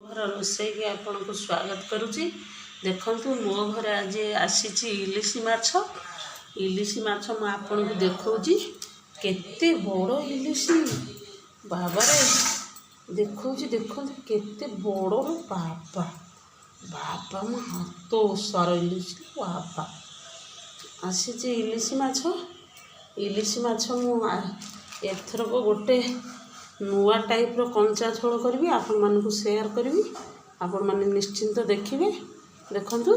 घर रोषे की आपण को स्वागत करुच्ची। देखु मो घर आज आसी इलिशी माछ। इलिशी माछ मु आपन को देखौची केते बड़ इलिशी बाबारे देखौची। देखो केते बड़ बाबा बाबा मो हाथ ओसार इलिशी बाबा आसी इलिशी माछ। इलिशी माछ मु एथरक गोटे नुआ टाइप रो कंचा झोल करी आपण मानकु शेयर करी। आपण माने निश्चिंत देखिए। देखंतु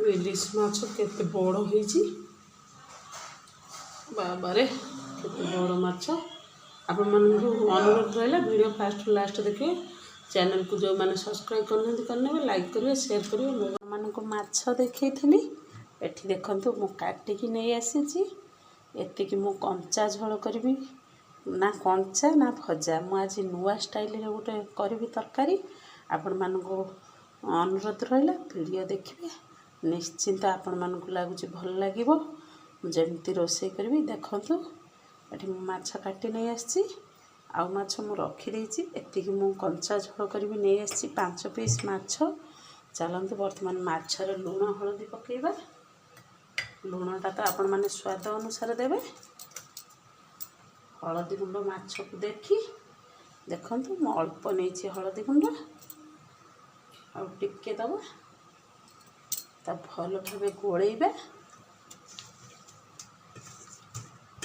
इलिशी माछ केते बड़ होईची बाबारे केते बड़ माछ। आपण मानकु अनुरोध रहला वीडियो फास्ट टू लास्ट देखिए। चैनल को जो माने सब्सक्राइब करने लाइक करिवे शेयर करिवे। मो मानकु माछ देखैथिली एठी देखंतु मु काटिकी नै आसीची। एतिकी मु कंचा झोल करबी ना कंचा ना भजा। मु आज नुआ स्टाइल रे गोटे करी तरकारी। आपण मानकु अनुरोध रहला वीडियो देखिए। निश्चिंत आपण मानकु लागुची भल लागिवो जेमती रोषे करबी। देखंतु एठी मु माछ काटी नै आसी आ माछ मु रखी देइची। एतिकी मु कंचा झोल करबी नै आसी 5 पीस माछ। चलंतु वर्तमान माछ रे लूण हळदी पकेइबा। लूणटा तो आपण माने स्वाद अनुसार देबे। हलदी गुंड माछ को देखी देखंतु मु अल्प नहीं हलदी गुंड आ टिके दबा ता भल भाव गोलेबा।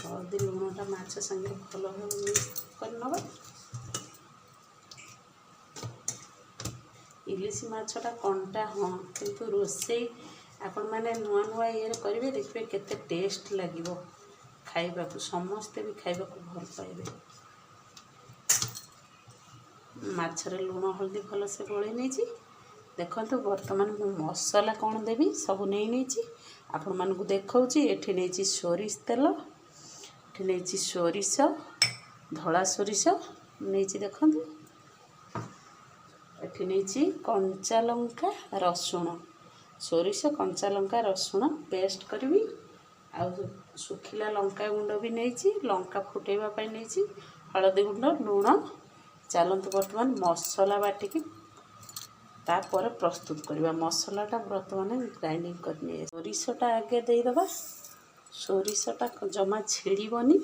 हलदी लुणटा माछ संगे भल भाव मिक्स करनबा। इलिशी माछटा कंटा हाँ किंतु रोषे आपण माने नुआ नुआ ये करेंगे देखिए केते टेस्ट लागिवो। खाइबा को समस्ते भी खाइबा को भल पाइबे। माछरे लूण हल्दी भल से गोले नहीं। देखंतु वर्तमान मु मसला कौन देवी सब नहीं आपण मानकु देखौची। एठी नहीं सोरिष तेल एठी नहीं सोरिष धला सोरिष नहीं। देखंतु एठी नहीं कंचा लंका रसुण सोरिष कंचा लंका रसुण पेस्ट करबी। आ सुखिला लंका गुंड भी नहीं लंका फुटेबा पाई नहीं हलदी गुंड लूण। चलतु बर्तमान मसला बाटिकी तापर प्रस्तुत करवा। मसलाटा बर्तमान ग्राइंडिंग करनी। सोरिषटा आगे देदबा। सोरिषटा जमा छिड़बनी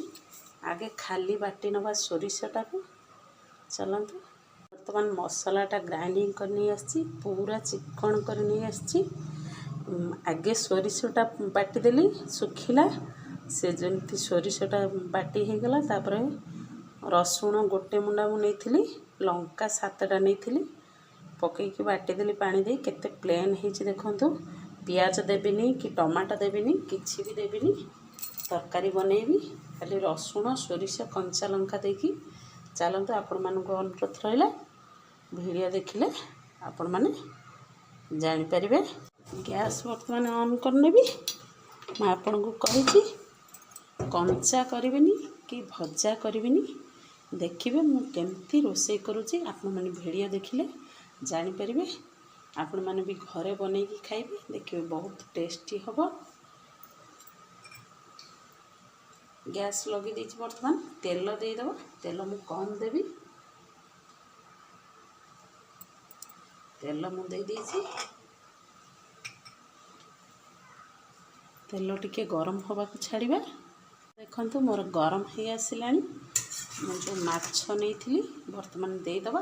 आगे खाली बाटी नवा सोरिषटा को। चलतु बर्तमान मसलाटा ग्राइंडिंग करनी आसी पूरा चिकन करनी आसी। आगे सोरिषटा बाटी देली सुखिला से जमती सोरिषटा बाटी हो गला। तापर रसुण गोटे मुंडा मु नहीं लंका 7टा नहीं पकईकी बाटी देली पानी दे केते प्लेन होइछि। देखंतु पियाज देबिनी कि टमाटो देबिनी किछि भी देबिनी तरकारी बनैबी खाली रसुण सोरिष कंचा लंका देकी। चलतु आपण मानक अनुरोध रहिला वीडियो देखिले आपण माने जानि परिबे। गैस बर्तमान ऑन करनेबी। मैं आपन को कही कंचा करिवेनी कि भजा करिवेनी देखिए मु केमती रोषे करुच्ची। आपण माने वीडियो देखिले जानि परिबे। आपण माने भी घरे बनैकी खाइबे देखिए बहुत टेस्टी हबो। गैस लगी देछि बर्तमान तेल दे दबा। तेल मु कम देबी। तेल मु दे देछि। तेल टिके गरम हवा को छाड़िबा। देखंतु मोर गरम हो आसिलानी। मु जो माछ नहीं बर्तमान दे दबा।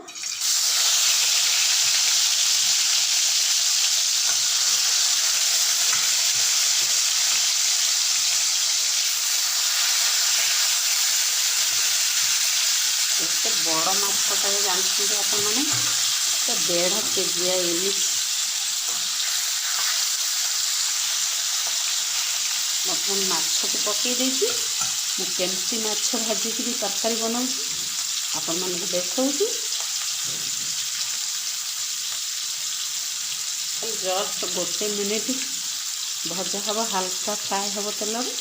एते बड़ माछटा जानते आपण माने 1.5 केजी इलिश बर्तमान माछ को पकई देछि। मु केमती माछ भाजिकी भी तरकारी बनाऊँ आपण मानक देखौछि। जस्ट गोटे मिनिट भजा हब हल्का फ्राए हब तेल में।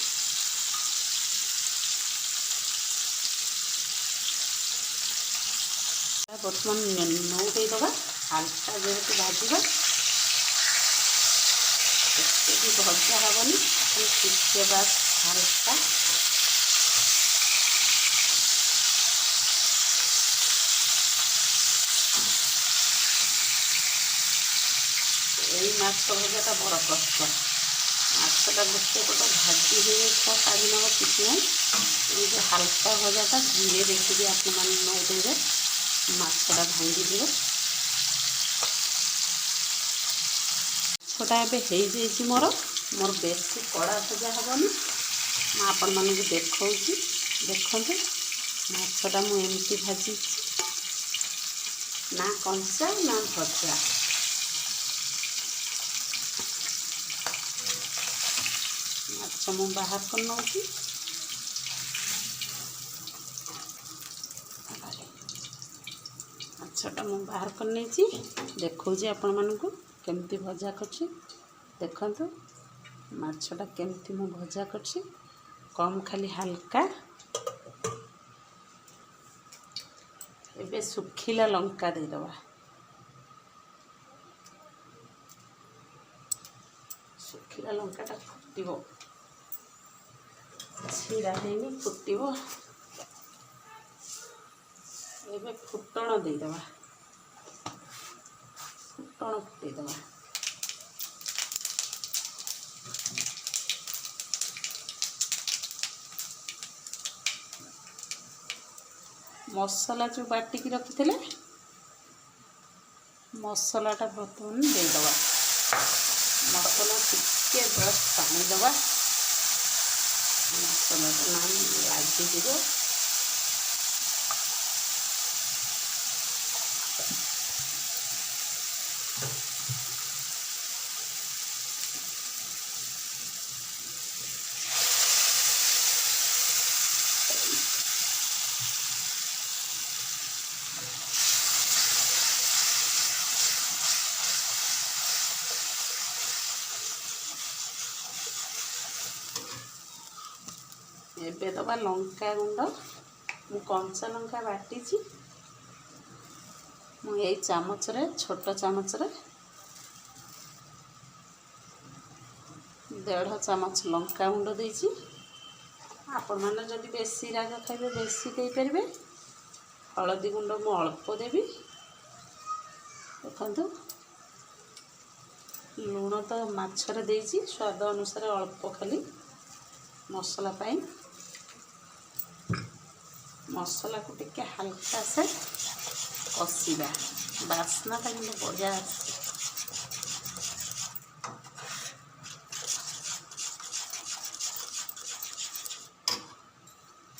बर्तमान नौ देदबा हल्का जेहेतु भाजवा एते भी भजा हेनी टिके बास हल्का ଏଇ ମାଛ ଭଜାଟା ବଡ଼ କଷ୍ଟ। ମାଛଟା ଗୋଟେ ପଟ ଭାଜି ହେଇଯାଇଥିବ କାଢ଼ି ନେବ କିଛି ନାହିଁ। ଏଇ ଯେଉଁ ହାଲକା ଭଜାଟା ଧୀରେ ଦେଖିକି ଆପଣମାନେ ନଉଟେଇବେ, ମାଛଟା ଭାଙ୍ଗିଯିବ। ମାଛଟା ଏବେ ହେଇଯାଇଛି ମୋର ବେଶୀ କଡ଼ା ଭଜା ହେବନି। ମୁଁ ଆପଣମାନଙ୍କୁ ଦେଖାଉଛି, ଦେଖନ୍ତୁ ମାଛଟା ମୁଁ ଏମିତି ଭାଜିଛି, ନା କଞ୍ଚା ନା ଭଜା। ମାଛ ମୁଁ ବାହାର କରି ନେଉଛି। ମାଛଟା ମୁଁ ବାହାର କରି ନେଇଛି, ଦେଖାଉଛି ଆପଣମାନଙ୍କୁ କେମିତି ଭଜା କରୁଛି। ଦେଖନ୍ତୁ ମାଛଟା କେମିତି ମୁଁ ଭଜା କରୁଛି, କମ୍ ଖାଲି ହାଲକା। ଏବେ ଶୁଖିଲା ଲଙ୍କା ଦେଇଦେବା। ଶୁଖିଲା ଲଙ୍କାଟା ଫୁଟିବ, ଛିଡ଼ା ହେଇନି, ଫୁଟିବ। ଏବେ ଫୁଟଣ ଦେଇଦେବା, ଫୁଟଣ ଫୁଟେଇଦେବା। ମସଲା ଯେଉଁ ବାଟିକି ରଖିଥିଲେ, ମସଲାଟା ବର୍ତ୍ତମାନ ଦେଇଦେବା। ମସଲା ଟିକେ ଜଷ୍ଟ ପାଣି ଦେବା, ମସଲାଟା ନା ଲାଗିଯିବ। ଏବେ ଦେବା ଲଙ୍କା ଗୁଣ୍ଡ। ମୁଁ କଞ୍ଚା ଲଙ୍କା ବାଟିଛି, ମୁଁ ଏଇ ଚାମଚରେ, ଛୋଟ ଚାମଚରେ 1.5 ଚାମଚ ଲଙ୍କା ଗୁଣ୍ଡ ଦେଇଛି। ଆପଣମାନେ ଯଦି ବେଶୀ ରାଗ ଖାଇବେ ବେଶୀ ଦେଇପାରିବେ। ହଳଦୀ ଗୁଣ୍ଡ ମୁଁ ଅଳ୍ପ ଦେବି। ଦେଖନ୍ତୁ ଲୁଣ ତ ମାଛରେ ଦେଇଛି, ସ୍ୱାଦ ଅନୁସାରେ ଅଳ୍ପ ଖାଲି ମସଲା ପାଇଁ। ମସଲାକୁ ଟିକେ ହାଲକା ସେ କଷିବା, ବାସ୍ନାଟା କିନ୍ତୁ ବଢ଼ିଆ ଆସିଛି।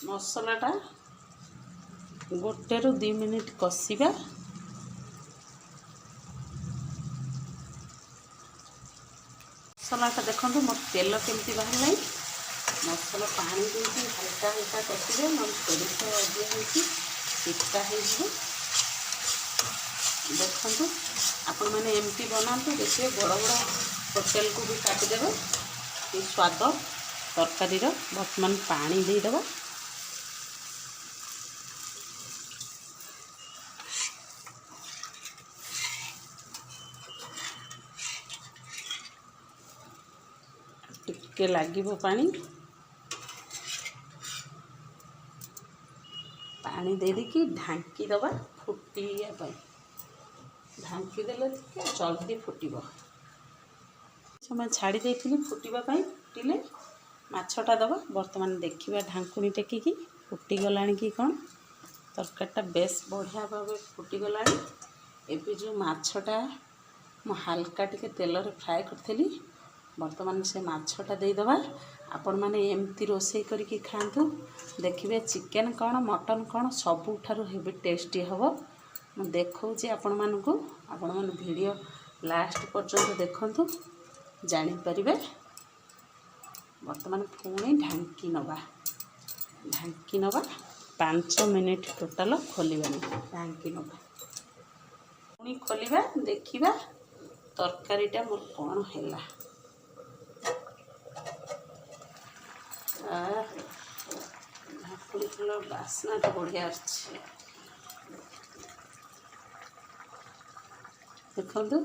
ମସଲାଟା 1 ରୁ 2 ମିନିଟ୍ କଷିବା। ମସଲାଟା ଦେଖନ୍ତୁ ମୋର ତେଲ କେମିତି ବାହାରିଲାଣି। ମସଲା ପାଣି ଦେଇକି ହାଲକା ହାଲକା କଷିବେ, ନହେଲେ ସୋରିଷ ଅଧିକ ହେଇକି ପିତା ହେଇଯିବ। ଦେଖନ୍ତୁ ଆପଣମାନେ ଏମିତି ବନାନ୍ତୁ, ଦେଖିବେ ବଡ଼ ବଡ଼ ହୋଟେଲକୁ ବି କାଟିଦେବେ ଏ ସ୍ୱାଦ ତରକାରୀର। ବର୍ତ୍ତମାନ ପାଣି ଦେଇଦେବା। ଟିକେ ଲାଗିବ ପାଣି, ପାଣି ଦେଇକି ଢାଙ୍କି ଦେବା ଫୁଟିବା ପାଇଁ। ଢାଙ୍କି ଦେଲେ ଟିକେ ଜଲ୍ଦି ଫୁଟିବ। ସମୟ ଛାଡ଼ି ଦେଇଥିଲି ଫୁଟିବା ପାଇଁ, ଫୁଟିଲେ ମାଛଟା ଦେବା। ବର୍ତ୍ତମାନ ଦେଖିବା ଢାଙ୍କୁଣି ଟେକିକି ଫୁଟିଗଲାଣି କି କ'ଣ। ତରକାରୀଟା ବେଶ ବଢ଼ିଆ ଭାବେ ଫୁଟିଗଲାଣି। ଏବେ ଯେଉଁ ମାଛଟା ମୁଁ ହାଲକା ଟିକେ ତେଲରେ ଫ୍ରାଏ କରିଥିଲି, ବର୍ତ୍ତମାନ ସେ ମାଛଟା ଦେଇଦେବା। ଆପଣମାନେ ଏମିତି ରୋଷେଇ କରିକି ଖାଆନ୍ତୁ, ଦେଖିବେ ଚିକେନ୍ କ'ଣ ମଟନ୍ କ'ଣ ସବୁଠାରୁ ହେଭି ଟେଷ୍ଟି ହେବ। ମୁଁ ଦେଖାଉଛି ଆପଣମାନଙ୍କୁ, ଆପଣମାନେ ଭିଡ଼ିଓ ଲାଷ୍ଟ ପର୍ଯ୍ୟନ୍ତ ଦେଖନ୍ତୁ, ଜାଣିପାରିବେ। ବର୍ତ୍ତମାନ ପୁଣି ଢାଙ୍କି ନେବା, 5 ମିନିଟ୍ ଟୋଟାଲ ଖୋଲିବାନି, ଢାଙ୍କି ନେବା। ପୁଣି ଖୋଲିବା, ଦେଖିବା ତରକାରୀଟା ମୋର କ'ଣ ହେଲା। ଢାଙ୍କୁଣି ଫୁଲ ବାସ୍ନାଟା ବଢ଼ିଆ ଆସିଛି। ଦେଖନ୍ତୁ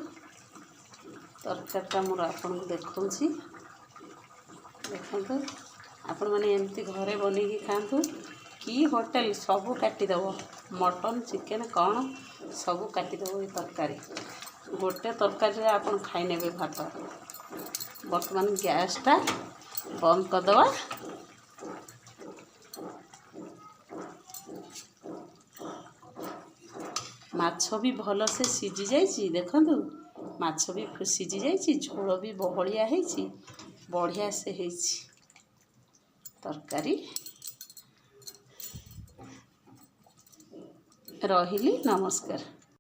ତରକାରୀଟା ମୋର ଆପଣଙ୍କୁ ଦେଖାଉଛି। ଦେଖନ୍ତୁ ଆପଣମାନେ ଏମିତି ଘରେ ବନେଇକି ଖାଆନ୍ତୁ। କି ହୋଟେଲ ସବୁ କାଟିଦେବ, ମଟନ୍ ଚିକେନ୍ କ'ଣ ସବୁ କାଟିଦେବ ଏ ତରକାରୀ। गोटे तरकारी आपन खाई नेबे भात। बर्तमान गैसटा बंद करदवा। माछ भी भल से सीझी जाइए देखंतु माछ भी सीझी जाइए झोल भी बहलिया है बढ़िया से है तरकारी। रहिली नमस्कार।